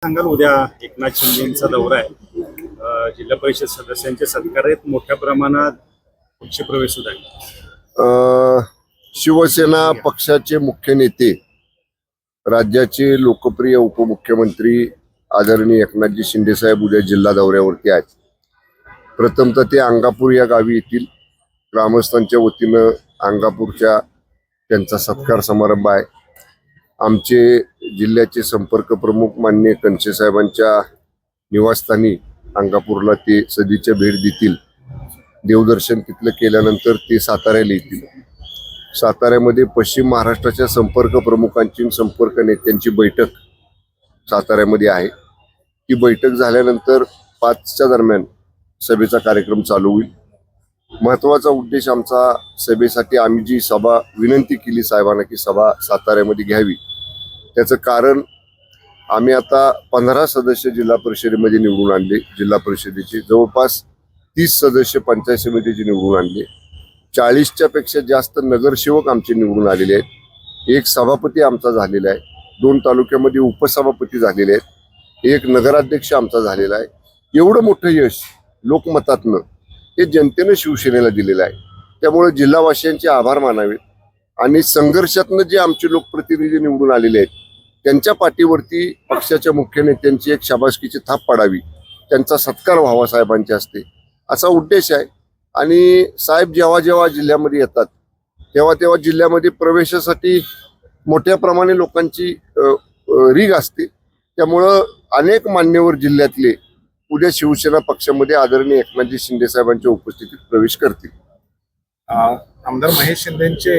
सांगाल उद्या एकनाथ शिंदेचा दौरा आहे, जिल्हा परिषद सदस्यांचे सत्कार आहेत, मोठ्या प्रमाणात पक्षप्रवेश सुद्धा आहे. शिवसेना पक्षाचे मुख्य नेते, राज्याचे लोकप्रिय उपमुख्यमंत्री आदरणीय एकनाथजी शिंदे साहेब उद्या जिल्हा दौऱ्यावरती आहेत. प्रथमतः ते अंगापूर या गावी येतील. ग्रामस्थांच्या वतीनं अंगापूरच्या त्यांचा सत्कार समारंभ आहे. आमचे जिल्ह्याचे संपर्क प्रमुख माननीय कनसे साहेबांच्या निवासस्थानी अंगापूरला ते सदिच्छा भेट देतील. देवदर्शन तिथलं केल्यानंतर ते साताऱ्याला येतील. साताऱ्यामध्ये पश्चिम महाराष्ट्राच्या संपर्क प्रमुखांची संपर्क नेत्यांची बैठक साताऱ्यामध्ये आहे. ती बैठक झाल्यानंतर 5च्या दरम्यान सभेचा कार्यक्रम चालू होईल. महत्वाचा उद्देश आमचा सभेसाठी आम्ही जी सभा विनंती केली साहेबांना की सभा साताऱ्यामध्ये घ्यावी, त्याचं कारण आम्ही आता 15 सदस्य जिल्हा परिषदेमध्ये निवडून आणले. जिल्हा परिषदेचे जवळपास 30 सदस्य पंचायत समितीचे निवडून आणले. 40च्या पेक्षा जास्त नगरसेवक आमचे निवडून आलेले आहेत. एक सभापती आमचा झालेला आहे. 2 तालुक्यामध्ये उपसभापती झालेले आहेत. एक नगराध्यक्ष आमचा झालेला आहे. एवढं मोठं यश लोकमतातनं हे जनतेनं शिवसेनेला दिलेलं आहे. त्यामुळे जिल्हावासियांचे आभार मानावेत आणि संघर्षातनं जे आमचे लोकप्रतिनिधी निवडून आलेले आहेत त्यांच्या पाठीवरती पक्षाच्या मुख्य नेत्यांची एक शाबासकीची थाप पडावी, त्यांचा सत्कार व्हावा साहेबांच्या हस्ते, असा उद्देश आहे. आणि साहेब जेव्हा जेव्हा जिल्ह्यामध्ये येतात तेव्हा जिल्ह्यामध्ये प्रवेशासाठी मोठ्या प्रमाणे लोकांची रीग असते. त्यामुळं अनेक मान्यवर जिल्ह्यातले उद्या शिवसेना पक्षामध्ये आदरणीय एकनाथजी शिंदे साहेबांच्या उपस्थितीत प्रवेश करतील. आमदार महेश शिंदेचे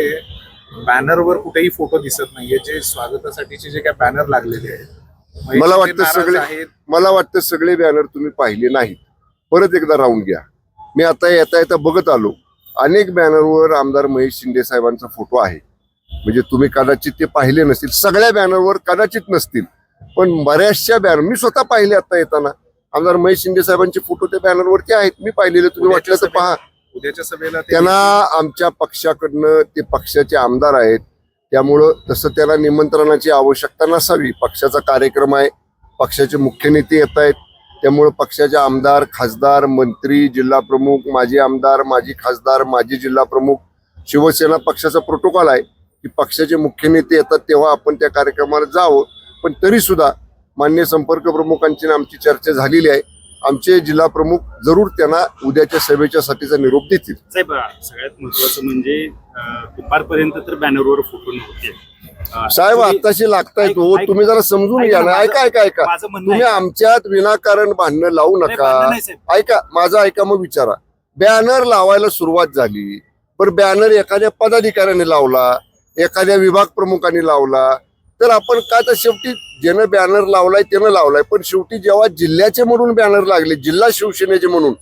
बॅनरवर कुठेही फोटो दिसत नाहीये. जे स्वागतासाठीचे जे काही बॅनर लागलेले आहेत, मला वाटतं सगळे बॅनर तुम्ही पाहिले नाहीत. परत एकदा राहून घ्या. मी आता येता बघत आलो, अनेक बॅनरवर आमदार महेश शिंदे साहेबांचा फोटो आहे. म्हणजे तुम्ही कदाचित ते पाहिले नसतील, सगळ्या बॅनरवर कदाचित नसतील, पण बऱ्याचशा बॅनर मी स्वतः पाहिले. आता येताना आमदार महेश शिंदे साहेबांचे फोटो त्या बॅनरवरती आहेत. मी पाहिलेले, तुम्ही वाटलं तर पहा. उद्याच्या सभेला त्यांना आमच्या पक्षाकडनं, ते पक्षाचे आमदार आहेत, त्यामुळं तसं त्याला निमंत्रणाची आवश्यकता नसावी. पक्षाचा कार्यक्रम आहे, पक्षाचे मुख्य नेते येत आहेत, त्यामुळं पक्षाचे आमदार, खासदार, मंत्री, जिल्हा प्रमुख, माजी आमदार, माजी खासदार, माजी जिल्हा प्रमुख, शिवसेना पक्षाचा प्रोटोकॉल आहे की पक्षाचे मुख्य नेते येतात तेव्हा आपण त्या कार्यक्रमाला जावं. पण तरी सुद्धा मान्य संपर्क प्रमुखांची आमची चर्चा झालेली आहे. आमचे जिल्हा प्रमुख जरूर त्यांना उद्याच्या सभेच्या साठीचा निरोप देतील. साहेब, सगळ्यात महत्वाचं म्हणजे दुपारपर्यंत तर बॅनरवर फोटो नव्हते. साहेब आत्ताशी लागतायत हो, तुम्ही जरा समजून घ्या ना. ऐका तुम्ही आमच्यात विनाकारण भांडणं लावू नका. ऐका मग विचारा. बॅनर लावायला सुरुवात झाली, पण बॅनर एखाद्या पदाधिकाऱ्याने लावला, एखाद्या विभाग प्रमुखाने लावला, तर आपण काय, तर शेवटी ज्यानं बॅनर लावलाय त्यानं लावलाय. पण शेवटी जेव्हा जिल्ह्याचे म्हणून बॅनर लागले, जिल्हा शिवसेनेचे म्हणून,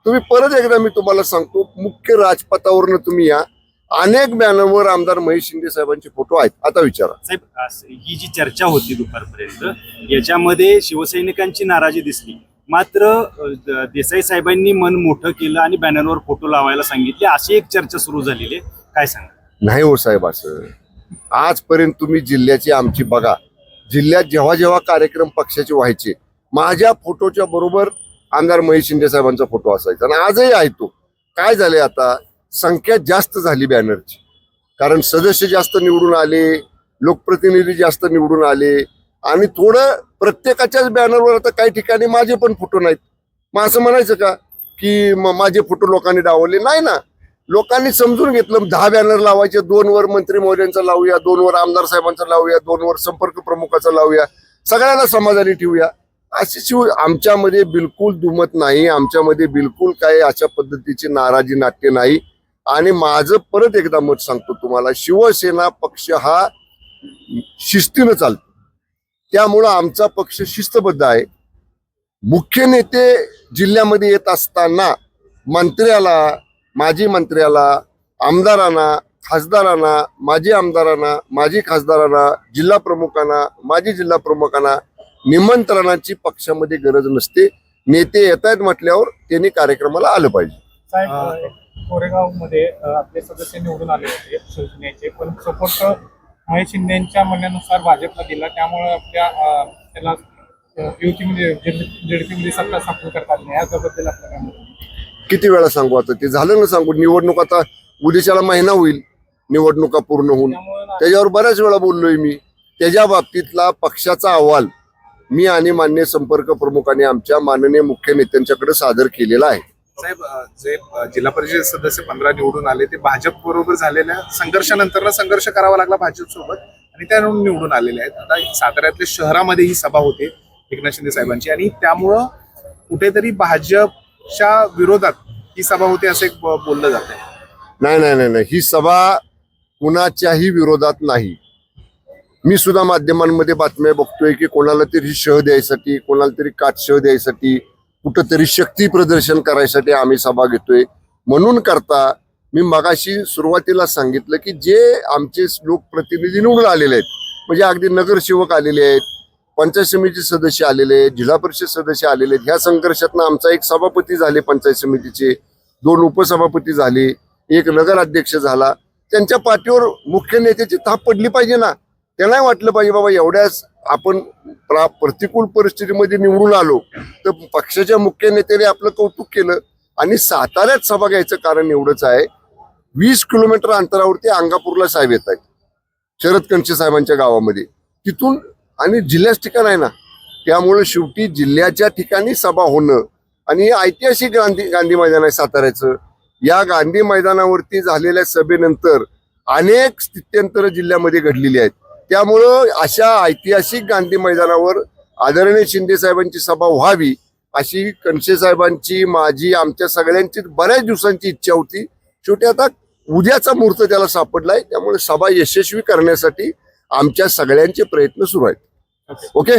तुम्ही परत एकदा मी तुम्हाला सांगतो, मुख्य राजपथावरनं तुम्ही या, अनेक बॅनरवर आमदार महेश शिंदे साहेबांचे फोटो आहेत. आता विचारा. साहेब, ही जी चर्चा होती दुपारपर्यंत, याच्यामध्ये शिवसैनिकांची नाराजी दिसली, मात्र देसाई साहेबांनी मन मोठं केलं आणि बॅनरवर फोटो लावायला सांगितले, अशी एक चर्चा सुरू झालेली आहे. काय सांगा? नाही हो साहेब, असं आजपर्यंत तुम्ही जिल्ह्याची आमची बघा. जिल्ह्यात जेव्हा जेव्हा कार्यक्रम पक्षाचे व्हायचे, माझ्या फोटोच्या बरोबर आमदार महेश शिंदे साहेबांचा फोटो असायचा आणि आजही आहे तो. काय झाले, आता संख्या जास्त झाली बॅनरची, कारण सदस्य जास्त निवडून आले, लोकप्रतिनिधी जास्त निवडून आले आणि थोडं प्रत्येकाच्याच बॅनरवर आता काही ठिकाणी माझे पण फोटो नाहीत. मग असं म्हणायचं का की माझे फोटो लोकांनी डावलले? नाही ना, लोकांनी समजून घेतलं. 10 बॅनर लावायचे, 2 वर मंत्री महोदयांचा लावूया, 2 वर आमदार साहेबांचा लावूया, 2 वर संपर्क प्रमुखाचा लावूया, सगळ्यांना समाधानी ठेवूया. अशी आमच्यामध्ये बिलकुल दुमत नाही. आमच्यामध्ये बिलकुल काही अशा पद्धतीची नाराजी नाट्य नाही. आणि माझं परत एकदा मत सांगतो तुम्हाला, शिवसेना पक्ष हा शिस्तीनं चालतो, त्यामुळं आमचा पक्ष शिस्तबद्ध आहे. मुख्य नेते जिल्ह्यामध्ये येत असताना मंत्र्याला, माजी मंत्र्याला, आमदारांना, खासदारांना, माजी आमदारांना, माजी खासदारांना, जिल्हा प्रमुखांना, माजी जिल्हा प्रमुखांना निमंत्रणाची पक्षामध्ये गरज नसते. नेते येत आहेत म्हटल्यावर त्यांनी कार्यक्रमाला आलं पाहिजे. साहेब, कोरेगाव मध्ये आपले सदस्य निवडून आले होते शिवसेनेचे, पण सपोर्ट महेश शिंदेच्या म्हणण्यानुसार भाजपला दिला, त्यामुळे आपल्या त्याला युतीमध्ये जेडपीमध्ये सत्ता स्थापन करतात नाही याच्याबद्दल आपलं काय मत आहे? किती वेळा सांगू आता ते झालं ना सांगू निवडणूक आता उद्याच्याला महिना होईल निवडणुका पूर्ण होऊन त्यामुळे त्याच्यावर बऱ्याच वेळा बोललोय मी त्याच्या बाबतीतला पक्षाचा अहवाल मी आणि माननीय संपर्क प्रमुखांनी आमच्या माननीय मुख्य नेत्यांच्याकडे सादर केलेला आहे. साहेब जे जिल्हा परिषद सदस्य 15 निवडून आले ते भाजप बरोबर झालेल्या संघर्षानंतर संघर्ष करावा लागला भाजप सोबत आणि त्या निवडून आलेले आहेत. आता साताऱ्यातल्या शहरामध्ये ही सभा होते एकनाथ शिंदे साहेबांची आणि त्यामुळं कुठेतरी भाजपच्या विरोधात ही सभा होते असं एक बोललं जात आहे. नाही ही सभा कुणाच्याही विरोधात नाही. मी सुद्धा माध्यमांमध्ये बातम्या बघतोय की कोणाला तरी शह द्यायसाठी कोणाला तरी काटशह द्यायसाठी कुठंतरी शक्ती प्रदर्शन करायसाठी आम्ही सभा घेतोय म्हणून करता मी मगाशी सुरुवातीला सांगितलं की जे आमचे लोकप्रतिनिधी निवडून आलेले आहेत म्हणजे अगदी नगरसेवक आलेले आहेत पंचायत समिती सदस्य आलेले आहेत जिल्हा परिषद सदस्य आलेले आहेत ह्या संघर्षातनं आमचा एक सभापती झाले पंचायत समितीचे 2 उपसभापती झाले 1 नगराध्यक्ष झाला त्यांच्या पाठीवर मुख्य नेत्याची थाप पडली पाहिजे ना. त्यांना वाटलं पाहिजे बाबा एवढ्याच आपण प्रतिकूल परिस्थितीमध्ये निवडून आलो तर पक्षाच्या मुख्य नेत्याने आपलं कौतुक केलं आणि साताऱ्यात सभा घ्यायचं कारण एवढंच आहे 20 किलोमीटर अंतरावरती अंगापूरला साहेब येत आहेत शरद कणसे साहेबांच्या गावामध्ये तिथून आणि जिल्ह्याच ठिकाण आहे ना त्यामुळे शेवटी जिल्ह्याच्या ठिकाणी सभा होणं आणि ऐतिहासिक गांधी मैदान आहे साताऱ्याचं या गांधी मैदानावरती झालेल्या सभेनंतर अनेक स्थित्यंतर जिल्ह्यामध्ये घडलेली आहेत. त्यामुळं अशा ऐतिहासिक गांधी मैदानावर आदरणीय शिंदे साहेबांची सभा व्हावी अशी कणसे साहेबांची माझी आमच्या सगळ्यांची बऱ्याच दिवसांची इच्छा होती. शेवटी आता उद्याचा मुहूर्त त्याला सापडलाय त्यामुळे सभा यशस्वी करण्यासाठी आमच्या सगळ्यांचे प्रयत्न सुरू आहेत. ओके.